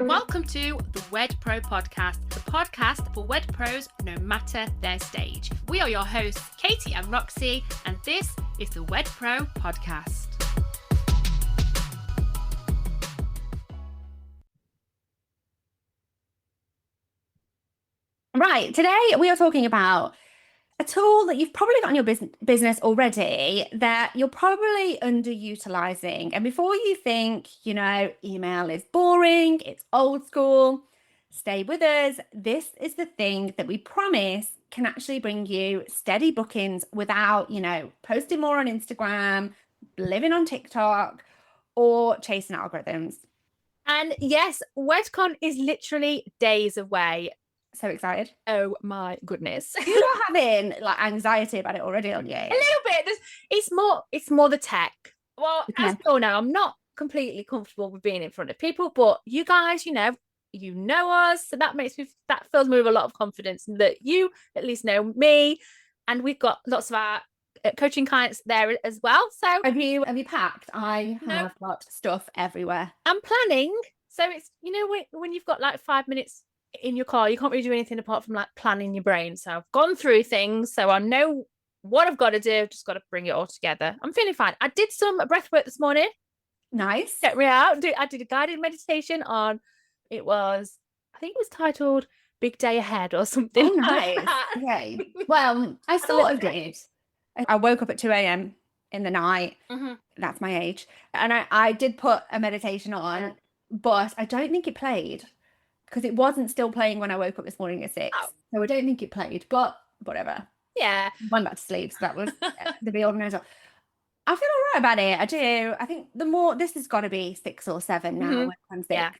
Welcome to the Wed Pro podcast, the podcast for Wed Pros no matter their stage. We are your hosts, Katie and Roxy, and this is the Wed Pro podcast. Right, today we are talking about a tool that you've probably got in your business already that you're probably underutilizing. And before you think, email is boring, it's old school, stay with us. This is the thing that we promise can actually bring you steady bookings without, posting more on Instagram, living on TikTok, or chasing algorithms. And yes, WedCon is literally days away. So excited. Oh my goodness. You're having anxiety about it already, aren't you? A little bit. It's more the tech. Well, as we all know, I'm not completely comfortable with being in front of people, but you guys, you know us, so that fills me with a lot of confidence that you at least know me, and we've got lots of our coaching clients there as well. So have you packed? I have got stuff everywhere. I'm planning. So it's when you've got 5 minutes in your car, you can't really do anything apart from planning your brain. So I've gone through things, so I know what I've got to do. I've just got to bring it all together. I'm feeling fine. I did some breath work this morning. Nice. Get me out. I did a guided meditation on, I think it was titled Big Day Ahead or something. Oh, nice. Okay. Well, I sort of did. I woke up at 2 a.m. in the night. Mm-hmm. That's my age. And I did put a meditation on, but I don't think it played, because it wasn't still playing when I woke up this morning at 6. Oh. So I don't think it played, but whatever. Yeah. I went back to sleep, so that was the be all and end all. I feel all right about it. I do. I think the more, this has got to be 6 or 7 now. Mm-hmm. I'm 6. Yeah.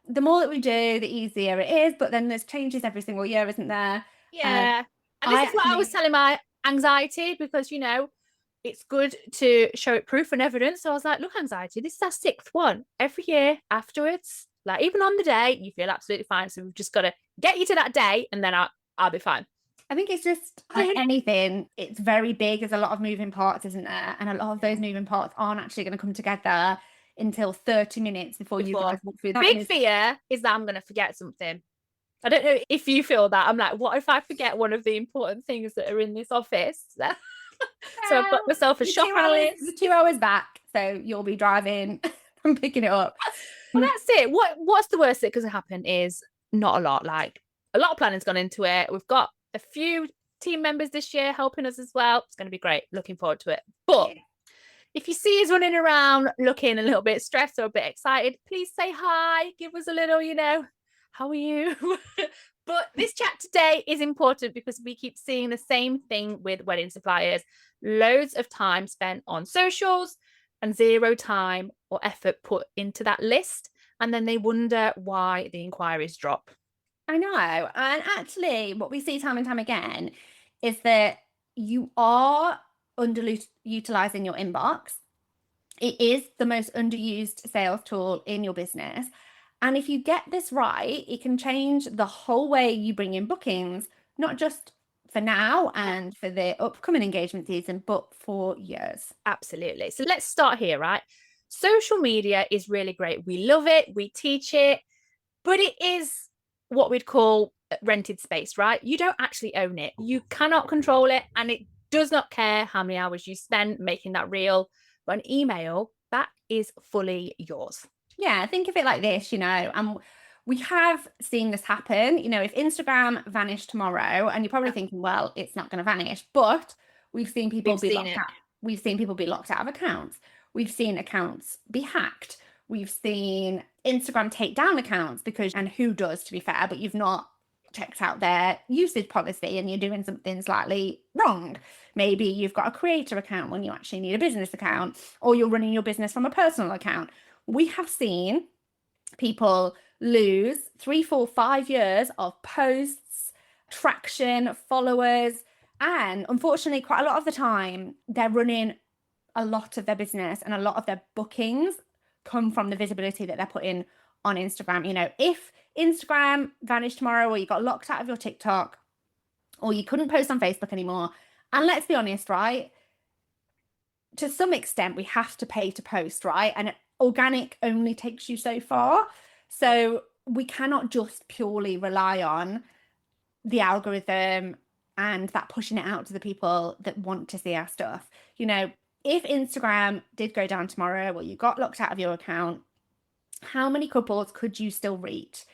The more that we do, the easier it is. But then there's changes every single year, isn't there? Yeah. And this is what I was telling my anxiety, because, it's good to show it proof and evidence. So I was like, look, anxiety, this is our 6th one. Every year afterwards, even on the day, you feel absolutely fine. So we've just got to get you to that day, and then I'll be fine. I think it's just like anything, it's very big. There's a lot of moving parts, isn't there? And a lot of those moving parts aren't actually going to come together until 30 minutes before you guys walk through that. Big fear is that I'm going to forget something. I don't know if you feel that. I'm like, what if I forget one of the important things that are in this office? So I've got myself a shop analyst. The 2 hours back, so you'll be driving and picking it up. Well, that's it. What's the worst that could happen is not a lot. A lot of planning's gone into it. We've got a few team members this year helping us as well. It's going to be great. Looking forward to it. But if you see us running around looking a little bit stressed or a bit excited, please say hi. Give us a little, how are you? But this chat today is important because we keep seeing the same thing with wedding suppliers. Loads of time spent on socials and 0 time or effort put into that list. And then they wonder why the inquiries drop. I know. And actually, what we see time and time again is that you are underutilizing your inbox. It is the most underused sales tool in your business. And if you get this right, it can change the whole way you bring in bookings, not just for now and for the upcoming engagement season, but for years. Absolutely. So let's start here, right? Social media is really great. We love it. We teach it, but it is what we'd call rented space, right? You don't actually own it. You cannot control it, and it does not care how many hours you spend making that reel. But an email, that is fully yours. Yeah, think of it like this, and we have seen this happen. If Instagram vanished tomorrow, and you're probably thinking, well, it's not going to vanish, but we've seen people be locked out. We've seen people be locked out of accounts. We've seen accounts be hacked. We've seen Instagram take down accounts and who does, to be fair, but you've not checked out their usage policy and you're doing something slightly wrong. Maybe you've got a creator account when you actually need a business account, or you're running your business from a personal account. We have seen people lose 3, 4, 5 years of posts, traction, followers, and unfortunately, quite a lot of the time, they're running a lot of their business and a lot of their bookings come from the visibility that they're putting on Instagram. If Instagram vanished tomorrow, or you got locked out of your TikTok, or you couldn't post on Facebook anymore, and let's be honest, right? To some extent, we have to pay to post, right? And organic only takes you so far. So we cannot just purely rely on the algorithm and that pushing it out to the people that want to see our stuff. You know, if Instagram did go down tomorrow or you got locked out of your account, how many couples could you still reach?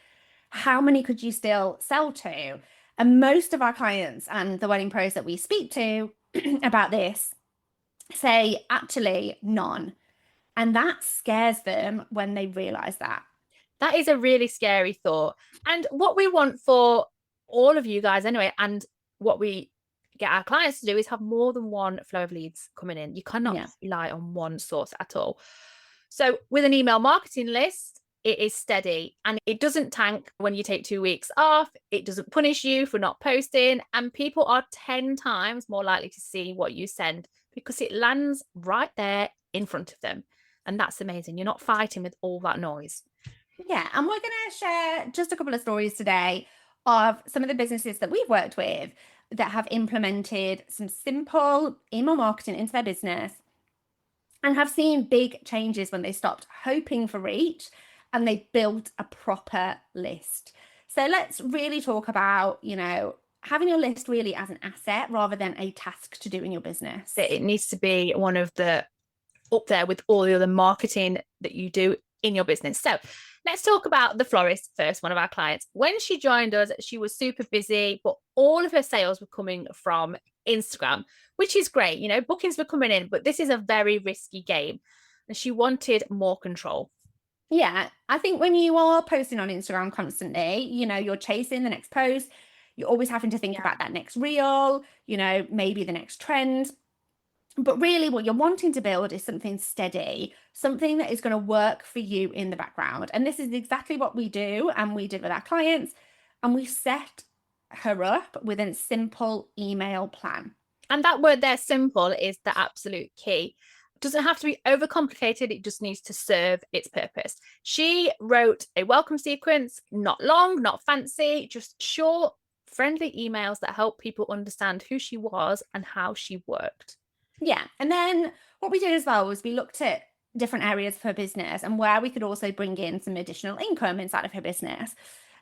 How many could you still sell to? And most of our clients and the wedding pros that we speak to about this say actually none. And that scares them when they realize that. That is a really scary thought. And what we want for all of you guys anyway, and what we get our clients to do is have more than one flow of leads coming in. You cannot rely on one source at all. So with an email marketing list, it is steady and it doesn't tank when you take 2 weeks off. It doesn't punish you for not posting, and people are 10 times more likely to see what you send because it lands right there in front of them. And that's amazing. You're not fighting with all that noise. Yeah, and we're going to share just a couple of stories today of some of the businesses that we've worked with that have implemented some simple email marketing into their business and have seen big changes when they stopped hoping for reach and they built a proper list. So let's really talk about, you know, having your list really as an asset rather than a task to do in your business. It needs to be one of the up there with all the other marketing that you do in your business. So let's talk about the florist first, one of our clients. When she joined us, she was super busy, but all of her sales were coming from Instagram, which is great. You know, bookings were coming in, but this is a very risky game. And she wanted more control. Yeah, I think when you are posting on Instagram constantly, you know, you're chasing the next post, you're always having to think about that next reel, you know, maybe the next trend. But really what you're wanting to build is something steady, something that is going to work for you in the background. And this is exactly what we do and we did with our clients. And we set her up with a simple email plan. And that word there, simple, is the absolute key. It doesn't have to be overcomplicated. It just needs to serve its purpose. She wrote a welcome sequence, not long, not fancy, just short, friendly emails that help people understand who she was and how she worked. Yeah. And then what we did as well was we looked at different areas of her business and where we could also bring in some additional income inside of her business.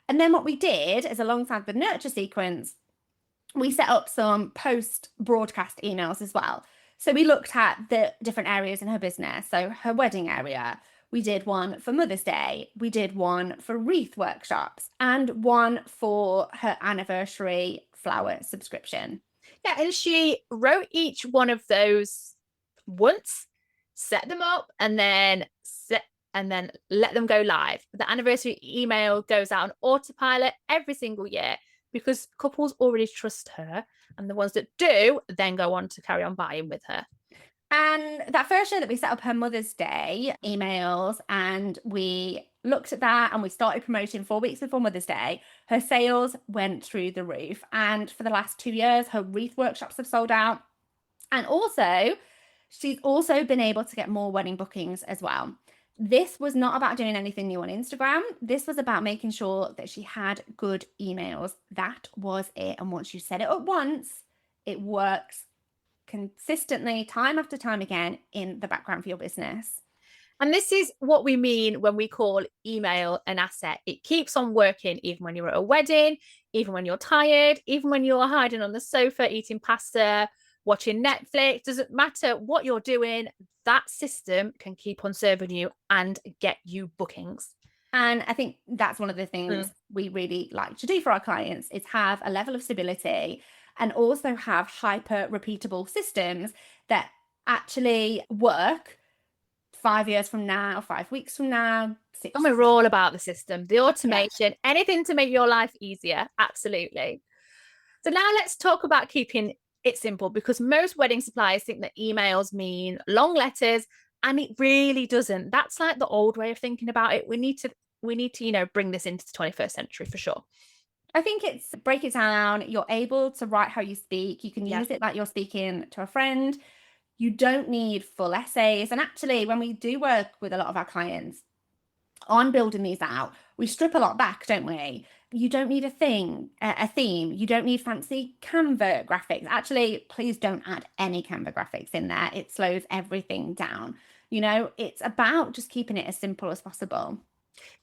And then what we did is alongside the nurture sequence, we set up some post broadcast emails as well. So we looked at the different areas in her business. So her wedding area, we did one for Mother's Day, we did one for wreath workshops, and one for her anniversary flower subscription. Yeah, and she wrote each one of those once, set them up, and then let them go live. The anniversary email goes out on autopilot every single year because couples already trust her, and the ones that do then go on to carry on buying with her. And that first year that we set up her Mother's Day emails and we looked at that and we started promoting 4 weeks before Mother's Day, her sales went through the roof. And for the last 2 years, her wreath workshops have sold out. And also, she's also been able to get more wedding bookings as well. This was not about doing anything new on Instagram. This was about making sure that she had good emails. That was it. And once you set it up once, it works consistently, time after time again, in the background for your business. And this is what we mean when we call email an asset. It keeps on working even when you're at a wedding, even when you're tired, even when you're hiding on the sofa eating pasta, watching Netflix. Doesn't matter what you're doing, that system can keep on serving you and get you bookings. And I think that's one of the things we really like to do for our clients is have a level of stability and also have hyper repeatable systems that actually work 5 years from now, 5 weeks from now. And we're all about the system, the automation, anything to make your life easier. Absolutely. So now let's talk about keeping it simple, because most wedding suppliers think that emails mean long letters, and it really doesn't. That's like the old way of thinking about it. We need to, you know, bring this into the 21st century for sure. I think it's break it down. You're able to write how you speak. You can use it like you're speaking to a friend. You don't need full essays. And actually, when we do work with a lot of our clients on building these out, we strip a lot back, don't we? You don't need a theme. You don't need fancy Canva graphics. Actually, please don't add any Canva graphics in there. It slows everything down. You know, it's about just keeping it as simple as possible.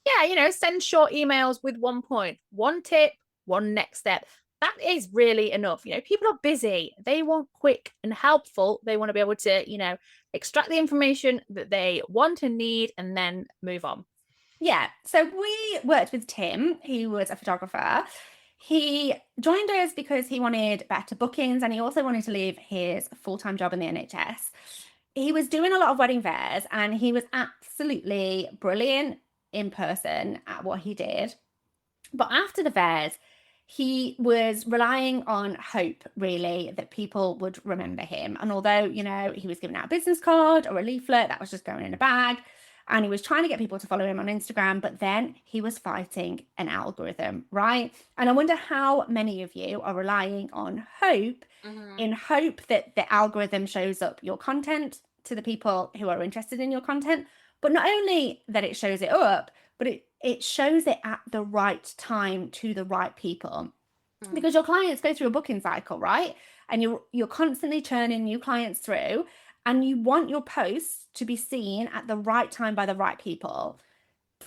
Yeah, send short emails with one point, one tip, one next step. That is really enough. People are busy. They want quick and helpful. They want to be able to, extract the information that they want and need and then move on. Yeah. So we worked with Tim, who was a photographer. He joined us because he wanted better bookings and he also wanted to leave his full-time job in the NHS. He was doing a lot of wedding fairs and he was absolutely brilliant in person at what he did. But after the fairs, he was relying on hope, really, that people would remember him. And although, he was giving out a business card or a leaflet that was just going in a bag, and he was trying to get people to follow him on Instagram, but then he was fighting an algorithm, right? And I wonder how many of you are relying on hope, in hope that the algorithm shows up your content to the people who are interested in your content, but not only that it shows it up, but it shows it at the right time to the right people. Because your clients go through a booking cycle, right? And you're constantly churning new clients through, and you want your posts to be seen at the right time by the right people.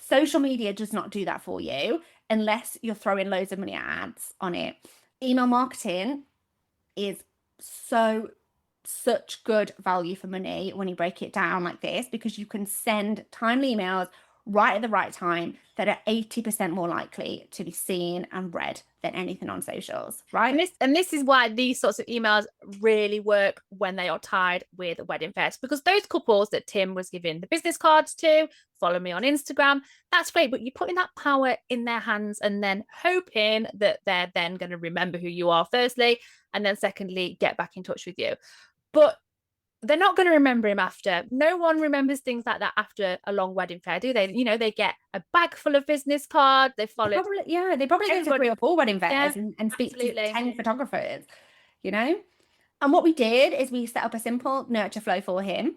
Social media does not do that for you unless you're throwing loads of money at ads on it. Email marketing is such good value for money when you break it down like this, because you can send timely emails right at the right time that are 80% more likely to be seen and read than anything on socials, right? And this is why these sorts of emails really work when they are tied with wedding fairs, because those couples that Tim was giving the business cards to, follow me on Instagram, that's great, but you're putting that power in their hands and then hoping that they're then going to remember who you are, firstly, and then secondly, get back in touch with you. But they're not going to remember him after. No one remembers things like that after a long wedding fair, do they? They get a bag full of business cards. They follow. They probably go to 3 or 4 wedding fairs and speak absolutely. to 10 photographers, And what we did is we set up a simple nurture flow for him,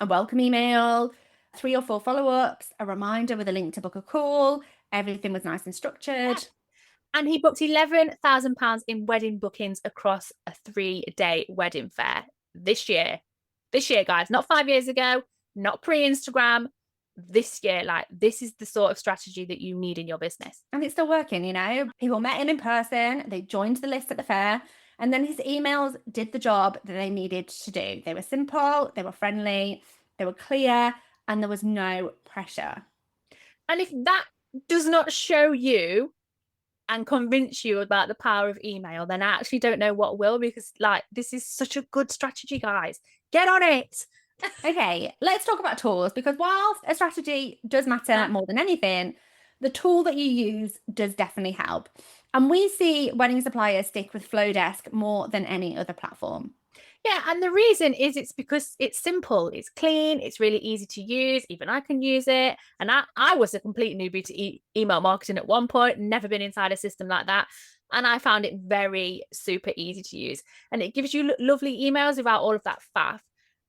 a welcome email, 3 or 4 follow-ups, a reminder with a link to book a call. Everything was nice and structured. Yeah. And he booked £11,000 in wedding bookings across a 3-day wedding fair this year. This year, guys, not 5 years ago, not pre-Instagram. This year, this is the sort of strategy that you need in your business. And it's still working, People met him in person, they joined the list at the fair, and then his emails did the job that they needed to do. They were simple, they were friendly, they were clear, and there was no pressure. And if that does not show you and convince you about the power of email, then I actually don't know what will, because this is such a good strategy, guys. Get on it. Okay, let's talk about tools, because whilst a strategy does matter more than anything, the tool that you use does definitely help. And we see wedding suppliers stick with Flodesk more than any other platform. Yeah, and the reason is it's because it's simple, it's clean, it's really easy to use. Even I can use it. And I was a complete newbie to email marketing at one point, never been inside a system like that. And I found it very super easy to use. And it gives you lovely emails without all of that faff.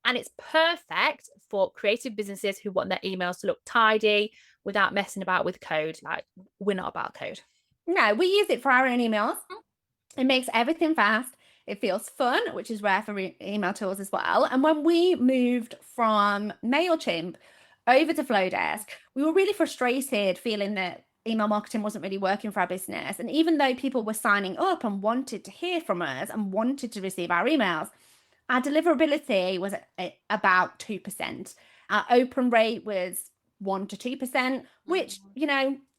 And it's perfect for creative businesses who want their emails to look tidy without messing about with code. We're not about code. No, we use it for our own emails. It makes everything fast. It feels fun, which is rare for email tools as well. And when we moved from MailChimp over to Flodesk, we were really frustrated feeling that email marketing wasn't really working for our business. And even though people were signing up and wanted to hear from us and wanted to receive our emails, our deliverability was at about 2%. Our open rate was 1 to 2%, which,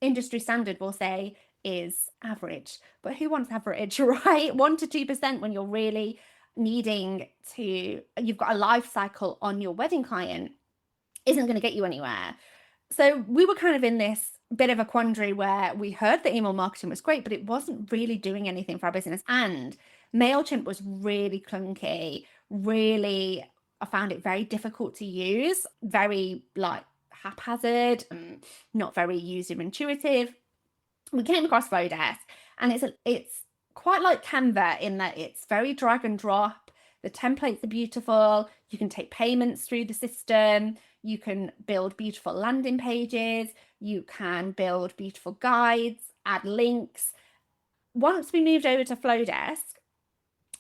industry standard will say is average. But who wants average, right? 1 to 2% when you're really needing to, you've got a life cycle on your wedding client, isn't going to get you anywhere. So we were kind of in this bit of a quandary where we heard that email marketing was great, but it wasn't really doing anything for our business. And MailChimp was really clunky, I found it very difficult to use, very haphazard and not very user intuitive. We came across Flodesk, and it's quite like Canva in that it's very drag and drop. The templates are beautiful. You can take payments through the system. You can build beautiful landing pages. You can build beautiful guides, add links. Once we moved over to Flodesk,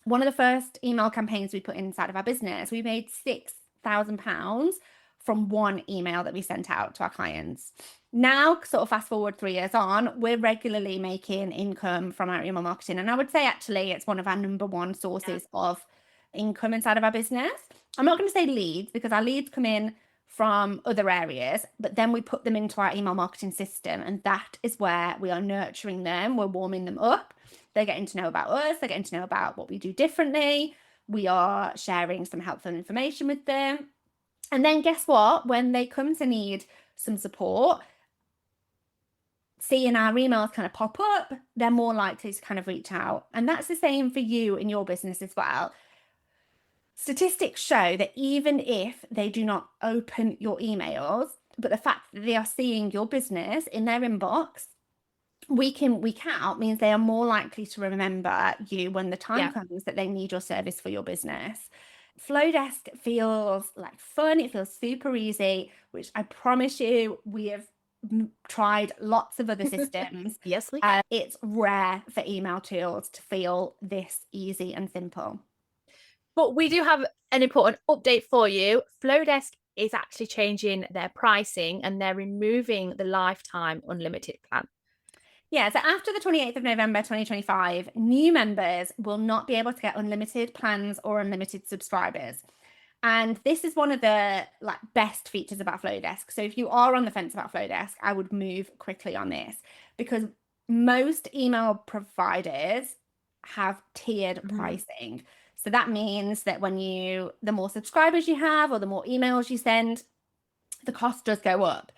one of the first email campaigns we put inside of our business, we made £6,000 from one email that we sent out to our clients. Now, sort of fast forward 3 years on, we're regularly making income from our email marketing. And I would say actually it's one of our number one sources of income inside of our business. I'm not going to say leads because our leads come in from other areas, but then we put them into our email marketing system. And that is where we are nurturing them. We're warming them up. They're getting to know about us. They're getting to know about what we do differently. We are sharing some helpful information with them. And then guess what? When they come to need some support, seeing our emails kind of pop up, they're more likely to kind of reach out. And that's the same for you in your business as well. Statistics show that even if they do not open your emails, but the fact that they are seeing your business in their inbox week in, week out means they are more likely to remember you when the time comes that they need your service for your business. Flodesk feels like fun. It feels super easy, which I promise you, we have tried lots of other systems. Yes, we have. It's rare for email tools to feel this easy and simple. But we do have an important update for you. Flodesk is actually changing their pricing and they're removing the lifetime unlimited plan. Yeah, so after the 28th of November 2025, new members will not be able to get unlimited plans or unlimited subscribers. And this is one of the best features about Flodesk. So if you are on the fence about Flodesk, I would move quickly on this because most email providers have tiered pricing. So that means that the more subscribers you have or the more emails you send, the cost does go up.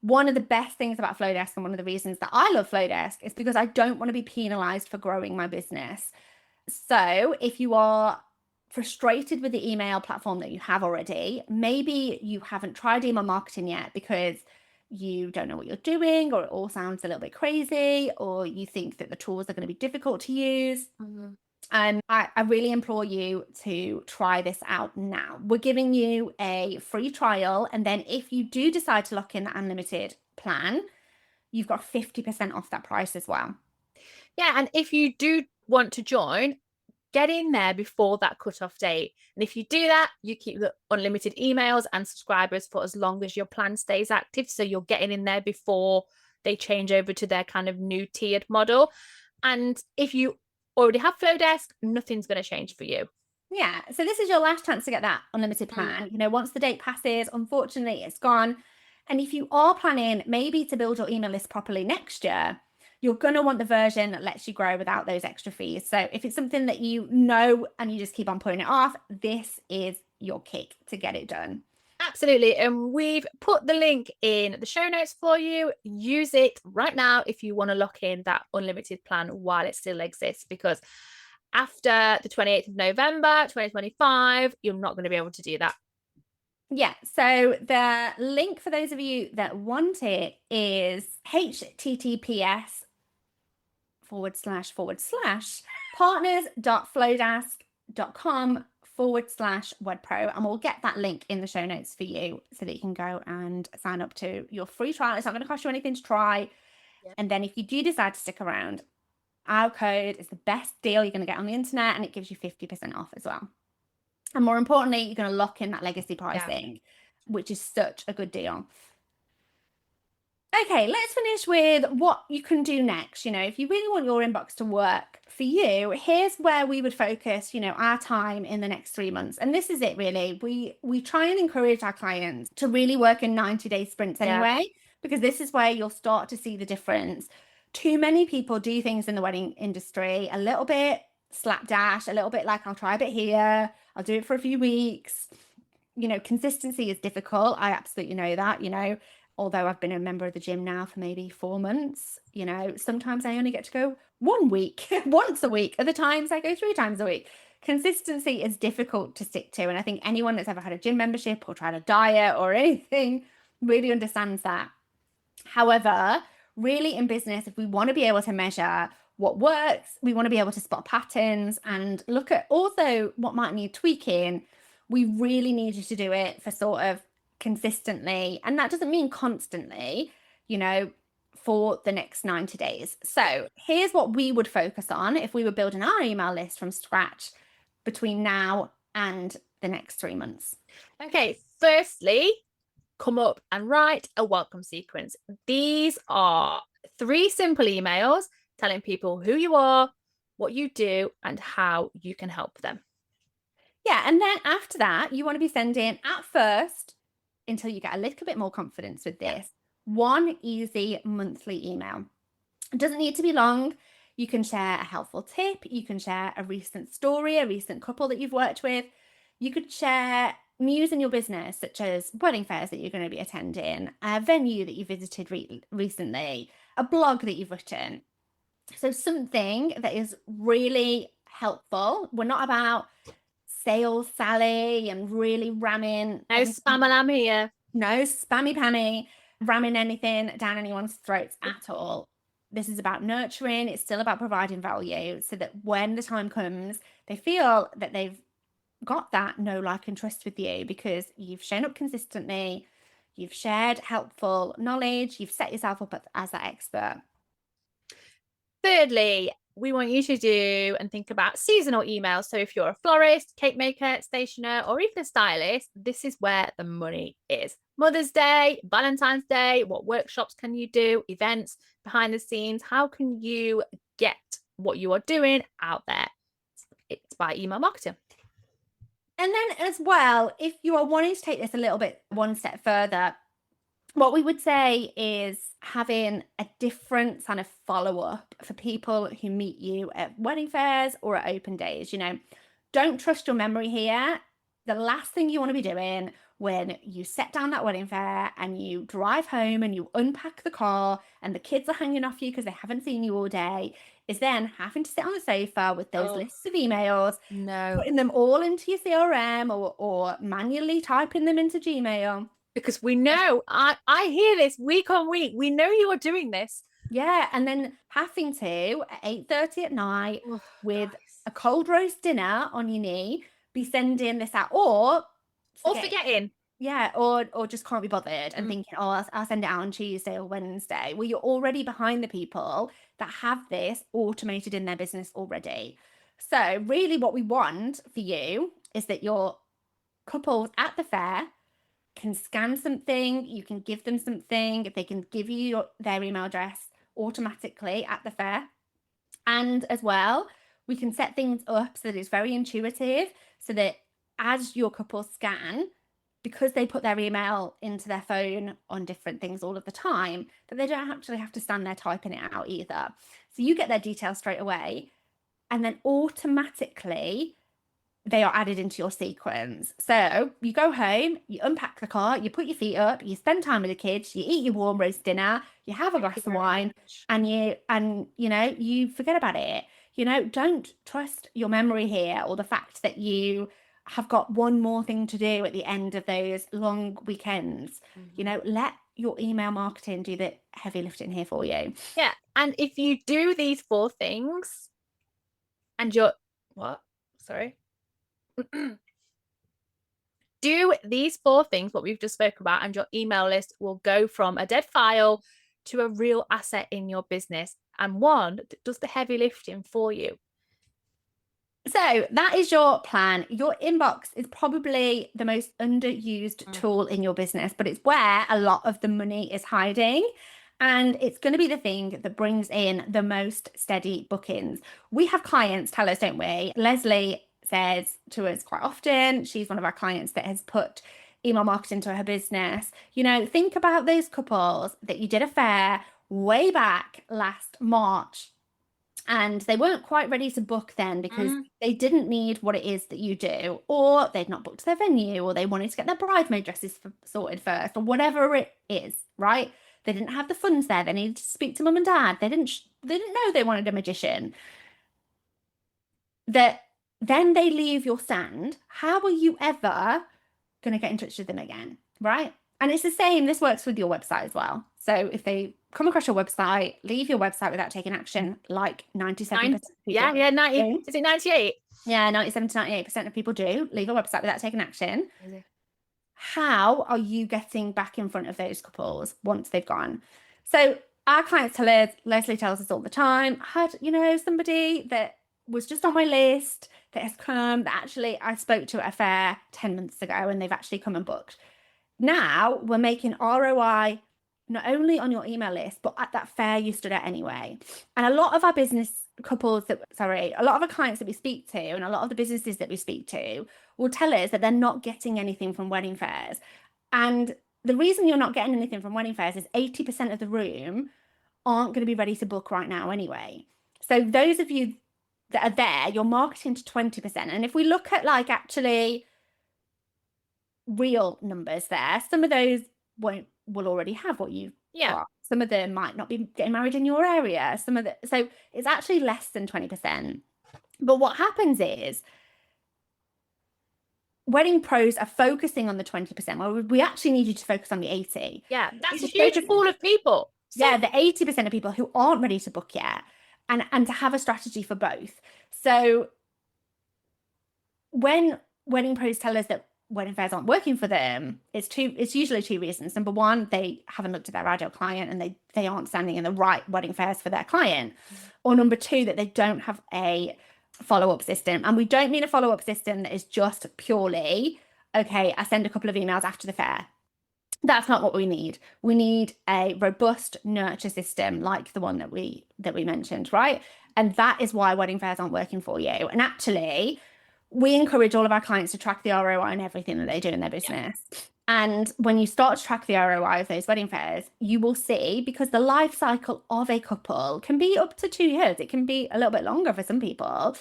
One of the best things about Flodesk and one of the reasons that I love Flodesk is because I don't want to be penalized for growing my business. So if you are frustrated with the email platform that you have already, maybe you haven't tried email marketing yet because you don't know what you're doing, or it all sounds a little bit crazy, or you think that the tools are going to be difficult to use. I really implore you to try this out now. We're giving you a free trial, and then if you do decide to lock in the unlimited plan, you've got 50% off that price as well. Yeah, and if you do want to join, get in there before that cutoff date. And if you do that, you keep the unlimited emails and subscribers for as long as your plan stays active. So you're getting in there before they change over to their kind of new tiered model. And if you already have Flodesk, nothing's going to change for you. Yeah, so this is your last chance to get that unlimited plan. You know, once the date passes, unfortunately, it's gone. And if you are planning maybe to build your email list properly next year, you're going to want the version that lets you grow without those extra fees. So if it's something that you know and you just keep on putting it off, this is your kick to get it done. Absolutely. And we've put the link in the show notes for you. Use it right now if you want to lock in that unlimited plan while it still exists, because after the 28th of November 2025, you're not going to be able to do that. Yeah, so the link for those of you that want it is https://partners.flodesk.com/wordpro, and we'll get that link in the show notes for you so that you can go and sign up to your free trial. It's not going to cost you anything to try. And then if you do decide to stick around, our code is the best deal you're going to get on the internet, and it gives you 50% off as well. And more importantly, you're going to lock in that legacy pricing, which is such a good deal. Okay, let's finish with what you can do next. You know, if you really want your inbox to work for you, here's where we would focus, you know, our time in the next 3 months. And this is it, really. We try and encourage our clients to really work in 90-day sprints anyway, because this is where you'll start to see the difference. Too many people do things in the wedding industry a little bit slapdash, a little bit like, I'll try a bit here, I'll do it for a few weeks. You know, consistency is difficult. I absolutely know that, you know, although I've been a member of the gym now for maybe 4 months, you know, sometimes I only get to go 1 week, once a week. Other times I go 3 times a week. Consistency is difficult to stick to. And I think anyone that's ever had a gym membership or tried a diet or anything really understands that. However, really in business, if we want to be able to measure what works, we want to be able to spot patterns and look at also what might need tweaking. We really need you to do it for sort of consistently, and that doesn't mean constantly, you know, for the next 90 days. So here's what we would focus on if we were building our email list from scratch between now and the next 3 months. Okay, firstly, come up and write a welcome sequence. These are 3 simple emails telling people who you are, what you do, and how you can help them. Yeah, and then after that, you want to be sending at first, until you get a little bit more confidence with this, one easy monthly email. It doesn't need to be long. You can share a helpful tip. You can share a recent story, a recent couple that you've worked with. You could share news in your business, such as wedding fairs that you're going to be attending, a venue that you visited recently, a blog that you've written. So something that is really helpful. We're not about sales Sally and really ramming. No spam here. No spammy pammy, ramming anything down anyone's throats at all. This is about nurturing. It's still about providing value so that when the time comes, they feel that they've got that know, like, and trust with you because you've shown up consistently, you've shared helpful knowledge, you've set yourself up as that expert. Thirdly, we want you to do and think about seasonal emails. So if you're a florist, cake maker, stationer, or even a stylist, this is where the money is. Mother's Day, Valentine's Day, what workshops can you do? Events, behind the scenes, how can you get what you are doing out there? It's by email marketing. And then as well, if you are wanting to take this a little bit one step further, what we would say is having a different kind of follow-up for people who meet you at wedding fairs or at open days. Don't trust your memory here. The last thing you want to be doing when you set down that wedding fair and you drive home and you unpack the car and the kids are hanging off you because they haven't seen you all day is then having to sit on the sofa with those lists of emails, putting them all into your CRM or manually typing them into Gmail. Because we know, I hear this week on week. We know you are doing this. Yeah, and then having to at 8:30 at night with a cold roast dinner on your knee, be sending this out or forgetting. Yeah, or just can't be bothered and thinking, oh, I'll send it out on Tuesday or Wednesday. Well, you're already behind the people that have this automated in their business already. So really what we want for you is that your couples at the fair can scan something, you can give them something, they can give you their email address automatically at the fair. And as well, we can set things up so that it's very intuitive, so that as your couple scan, because they put their email into their phone on different things all of the time, that they don't actually have to stand there typing it out either. So you get their details straight away, and then automatically they are added into your sequence. So you go home, you unpack the car, you put your feet up, you spend time with the kids, you eat your warm roast dinner, you have a glass of wine, and you forget about it. Don't trust your memory here or the fact that you have got one more thing to do at the end of those long weekends. Let your email marketing do the heavy lifting here for you. Yeah. And if you do these 4 things and you're do these 4 things, what we've just spoke about, and your email list will go from a dead file to a real asset in your business, and one that does the heavy lifting for you. So that is your plan. Your inbox is probably the most underused tool in your business, but it's where a lot of the money is hiding. And it's going to be the thing that brings in the most steady bookings. We have clients tell us, don't we? Leslie says to us quite often, she's one of our clients that has put email marketing into her business. Think about those couples that you did a fair way back last March, and they weren't quite ready to book then because they didn't need what it is that you do, or they'd not booked their venue, or they wanted to get their bridesmaid dresses sorted first, or whatever it is, right? They didn't have the funds there. They needed to speak to mum and dad. They didn't know they wanted a magician. That then they leave your stand. How are you ever going to get in touch with them again, right? And it's the same. This works with your website as well. So if they come across your website, leave your website without taking action, like 97% of people. Yeah, 90. Is it 98? Yeah, 97 to 98% of people do leave a website without taking action. How are you getting back in front of those couples once they've gone? So our clients tell us, Leslie tells us all the time, I had, somebody that was just on my list that has come, that actually I spoke to at a fair 10 months ago, and they've actually come and booked. now we're making ROI not only on your email list, but at that fair you stood at anyway. And a lot of our a lot of our clients that we speak to and a lot of the businesses that we speak to will tell us that they're not getting anything from wedding fairs. And the reason you're not getting anything from wedding fairs is 80% of the room aren't going to be ready to book right now anyway. So those of you that are there, you're marketing to 20%. And if we look at like actually real numbers there, some of those will already have what you've got. Some of them might not be getting married in your area. So it's actually less than 20%. But what happens is wedding pros are focusing on the 20%. Well, we actually need you to focus on the 80. Yeah, that's a huge pool of people. So, yeah, the 80% of people who aren't ready to book yet, and to have a strategy for both. So when wedding pros tell us that wedding fairs aren't working for them, it's usually two reasons. Number one, they haven't looked at their ideal client and they aren't standing in the right wedding fairs for their client. Or number two, that they don't have a follow-up system. And we don't mean a follow-up system that is just purely, okay, I send a couple of emails after the fair. That's not what we need. We need a robust nurture system like the one that we mentioned, right? And that is why wedding fairs aren't working for you. And actually, we encourage all of our clients to track the ROI in everything that they do in their business. Yeah. And when you start to track the ROI of those wedding fairs, you will see, because the life cycle of a couple can be up to 2 years. It can be a little bit longer for some people.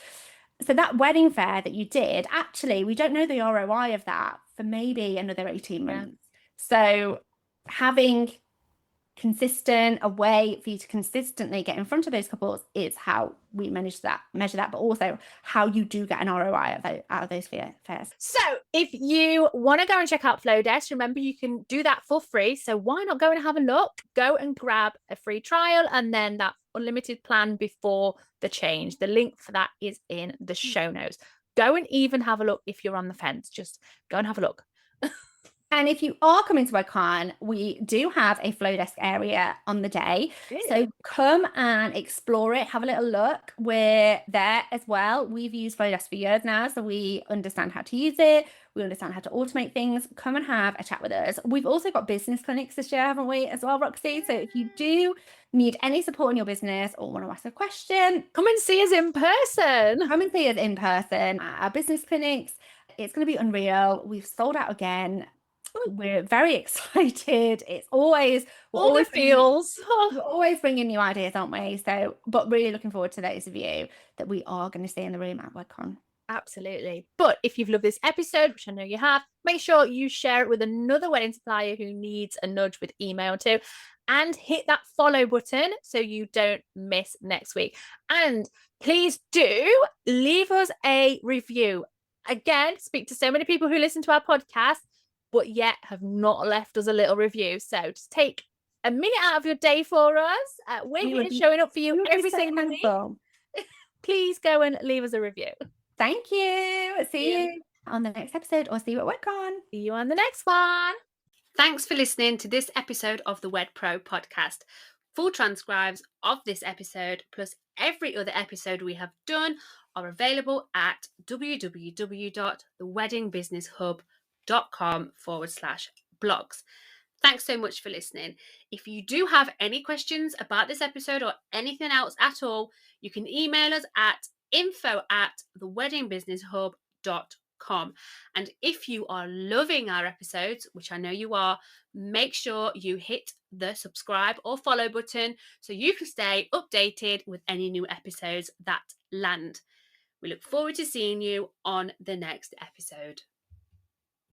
So that wedding fair that you did, actually, we don't know the ROI of that for maybe another 18 months. So having a way for you to consistently get in front of those couples is how we measure that, but also how you do get an ROI out of those fairs. So if you want to go and check out Flodesk, remember you can do that for free. So why not go and have a look? Go and grab a free trial and then that unlimited plan before the change. The link for that is in the show notes. Go and even have a look if you're on the fence. Just go and have a look. And if you are coming to WedCon, we do have a Flodesk area on the day. Really? So come and explore it. Have a little look. We're there as well. We've used Flodesk for years now, so we understand how to use it. We understand how to automate things. Come and have a chat with us. We've also got business clinics this year, haven't we, as well, Roxy? So if you do need any support in your business or want to ask a question, come and see us in person. Come and see us in person at our business clinics. It's going to be unreal. We've sold out again. We're very excited. It's always all the feels. We're always bringing new ideas, aren't we? So, but really looking forward to those of you that we are going to see in the room at WedCon. Absolutely. But if you've loved this episode, which I know you have, make sure you share it with another wedding supplier who needs a nudge with email too, and hit that follow button so you don't miss next week. And please do leave us a review. Again, speak to so many people who listen to our podcast, but yet have not left us a little review. So just take a minute out of your day for us. We're here showing up for you every single week. Please go and leave us a review. Thank you. See you on the next episode, or see you at WedCon. See you on the next one. Thanks for listening to this episode of the Wed Pro podcast. Full transcripts of this episode, plus every other episode we have done, are available at www.theweddingbusinesshub.com/blogs. Thanks so much for listening. If you do have any questions about this episode or anything else at all, you can email us at info@theweddingbusinesshub.com. And if you are loving our episodes, which I know you are, make sure you hit the subscribe or follow button so you can stay updated with any new episodes that land. We look forward to seeing you on the next episode.